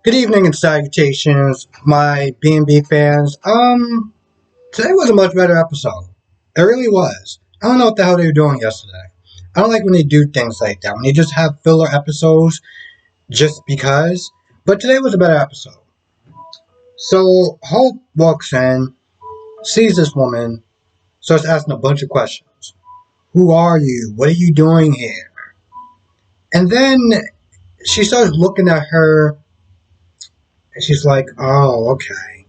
Good evening and salutations, my B&B fans. Today was a much better episode. It really was. I don't know what the hell they were doing yesterday. I don't like when they do things like that, when they just have filler episodes just because. But today was a better episode. So Hope walks in, sees this woman, starts asking a bunch of questions. Who are you? What are you doing here? And then she starts looking at her, and she's like, oh, okay.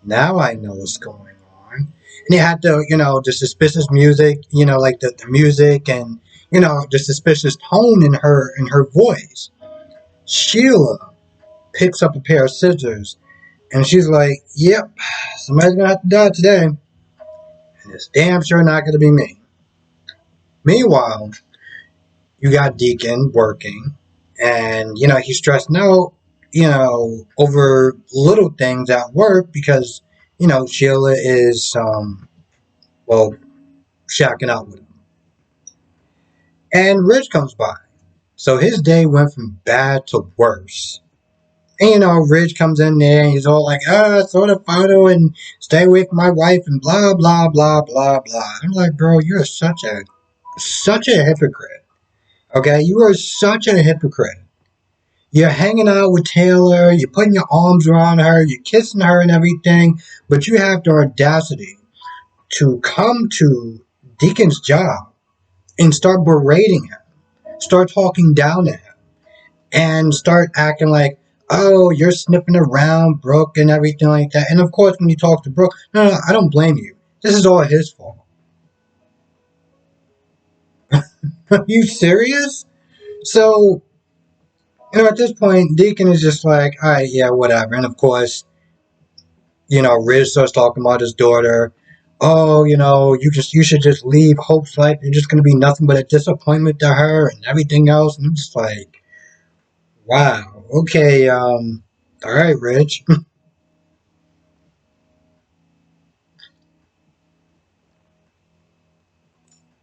Now I know what's going on. And you had the suspicious music, like the music and, the suspicious tone in her voice. Sheila picks up a pair of scissors and she's like, yep, somebody's gonna have to die today. And it's damn sure not gonna be me. Meanwhile, you got Deacon working and, he's stressing out, over little things at work because, Sheila is, well, shacking out with him. And Rich comes by. So his day went from bad to worse. And Rich comes in there and he's all like, saw the photo and stay away from my wife and blah blah blah blah blah. I'm like, bro, you're such a hypocrite. Okay? You are such a hypocrite. You're hanging out with Taylor, you're putting your arms around her, you're kissing her and everything, but you have the audacity to come to Deacon's job and start berating him, start talking down to him, and start acting like, oh, you're sniffing around Brooke and everything like that. And of course, when you talk to Brooke, no, I don't blame you. This is all his fault. Are you serious? So, at this point, Deacon is just like, all right, yeah, whatever. And of course, Riz starts talking about his daughter. Oh, you should just leave Hope's life. You're just gonna be nothing but a disappointment to her and everything else. And I'm just like, wow, okay, all right, Rich.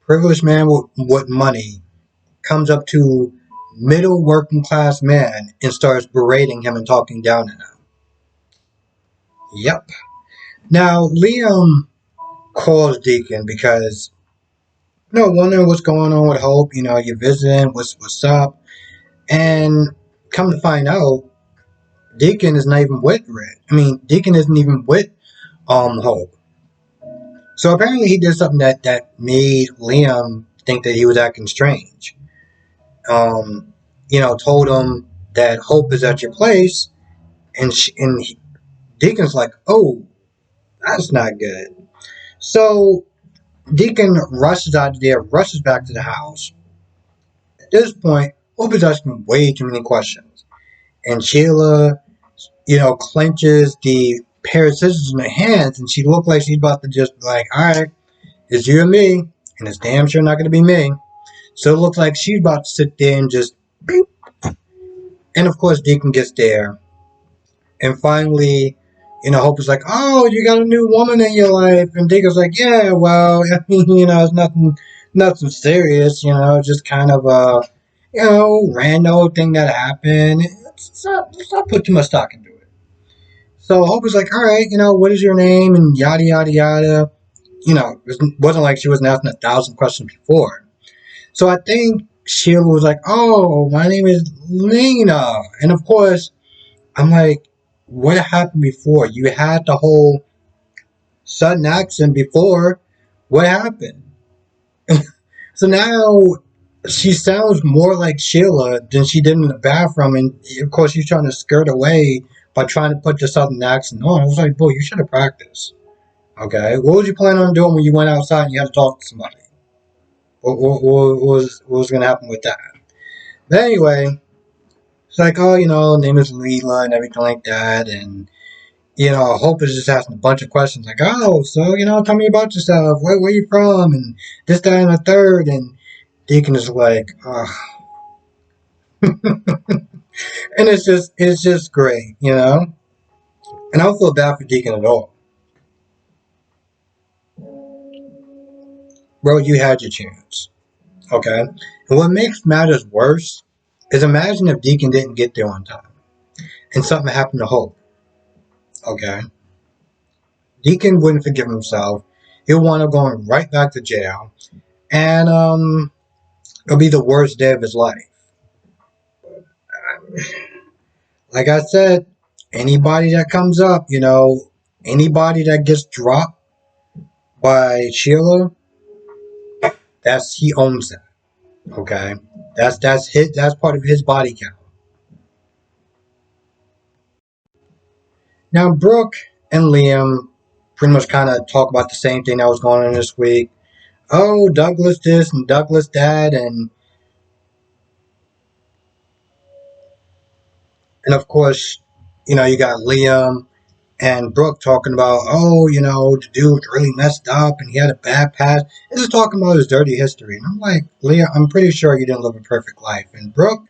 Privileged man with money comes up to middle working class man and starts berating him and talking down to him. Yep. Now, Liam calls Deacon because, wondering what's going on with Hope. You're visiting, what's up. And come to find out, Deacon is not even with Red. Deacon isn't even with Hope. So apparently he did something that made Liam think that he was acting strange. Told him that Hope is at your place, and Deacon's like, oh, that's not good. So Deacon rushes out of there, rushes back to the house. At this point, Hope is asking way too many questions, and Sheila, clenches the pair of scissors in her hands, and she looked like she's about to just be like, all right, it's you and me, and it's damn sure not going to be me. So it looks like she's about to sit there and just beep. And of course, Deacon gets there. And finally, Hope is like, oh, you got a new woman in your life. And Deacon's like, yeah, well, it's nothing serious, just kind of a, random thing that happened. Let's not put too much stock into it. So Hope is like, all right, what is your name? And yada, yada, yada. It wasn't like she wasn't asking 1,000 questions before. So I think Sheila was like, oh, my name is Lena. And of course, I'm like, what happened before? You had the whole sudden accent before. What happened? So now she sounds more like Sheila than she did in the bathroom. And of course, she's trying to skirt away by trying to put the southern accent on. I was like, boy, you should have practiced. Okay. What was you planning on doing when you went outside and you had to talk to somebody? What was going to happen with that? But anyway, it's like, oh, name is Leela and everything like that. And, Hope is just asking a bunch of questions like, oh, so, tell me about yourself. Where you from? And this, that, and the third. And Deacon is like, oh. And it's just great, And I don't feel bad for Deacon at all. Bro, you had your chance. Okay? And what makes matters worse is imagine if Deacon didn't get there on time. and something happened to Hope. Okay. Deacon wouldn't forgive himself. He'll wind up going right back to jail. And it'll be the worst day of his life. Like I said, anybody that comes up, anybody that gets dropped by Sheila, he owns that. Okay? That's part of his body count. Now Brooke and Liam pretty much kind of talk about the same thing that was going on this week. Oh, Douglas this and Douglas that, and of course, you got Liam and Brooke talking about, oh, the dude really messed up and he had a bad past. It's just talking about his dirty history. And I'm like, Liam, I'm pretty sure you didn't live a perfect life. And Brooke,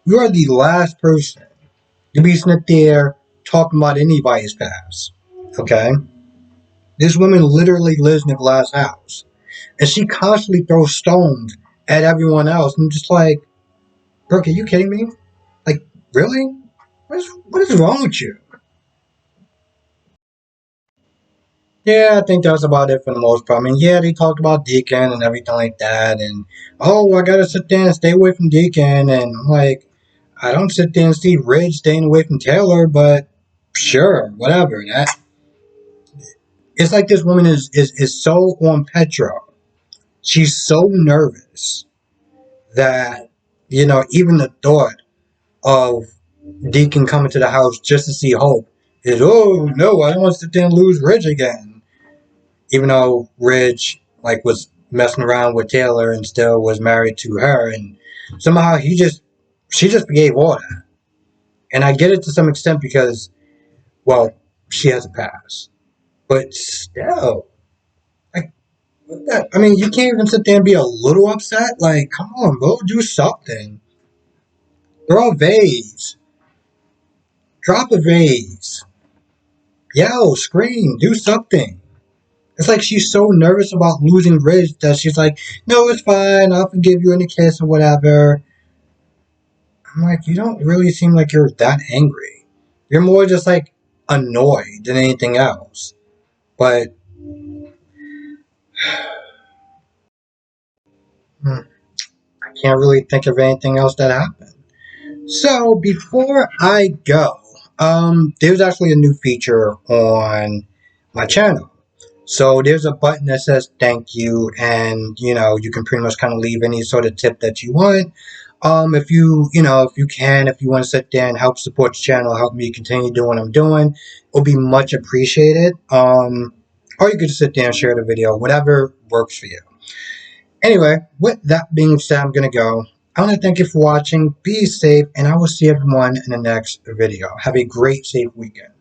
you are the last person to be sitting there talking about anybody's past. Okay? This woman literally lives in a glass house. And she constantly throws stones at everyone else. And I'm just like, Brooke, are you kidding me? Like, really? What is wrong with you? Yeah, I think that's about it for the most part. I mean, yeah, they talked about Deacon and everything like that, and oh, I gotta sit there and stay away from Deacon, and I'm like, I don't sit there and see Ridge staying away from Taylor, but sure, whatever. That it's like this woman is so on Petra. She's so nervous that even the thought of Deacon coming to the house just to see Hope is, oh no, I don't want to sit there and lose Ridge again. Even though Ridge was messing around with Taylor and still was married to her, and somehow she just forgave all that. And I get it to some extent because, well, she has a past, but still, what that? I mean, you can't even sit there and be a little upset. Like, come on, bro, do something. Throw a vase, drop a vase, yell, scream, do something. It's like she's so nervous about losing Ridge that she's like, no, it's fine. I'll forgive you in a kiss or whatever. I'm like, you don't really seem like you're that angry. You're more just annoyed than anything else. But I can't really think of anything else that happened. So before I go, there's actually a new feature on my channel. So there's a button that says thank you, and you can pretty much kind of leave any sort of tip that you want. If you want to sit there and help support the channel, help me continue doing what I'm doing, it'll be much appreciated. Or you could just sit there and share the video, whatever works for you. Anyway, with that being said, I'm gonna go. I want to thank you for watching. Be safe, and I will see everyone in the next video. Have a great, safe weekend.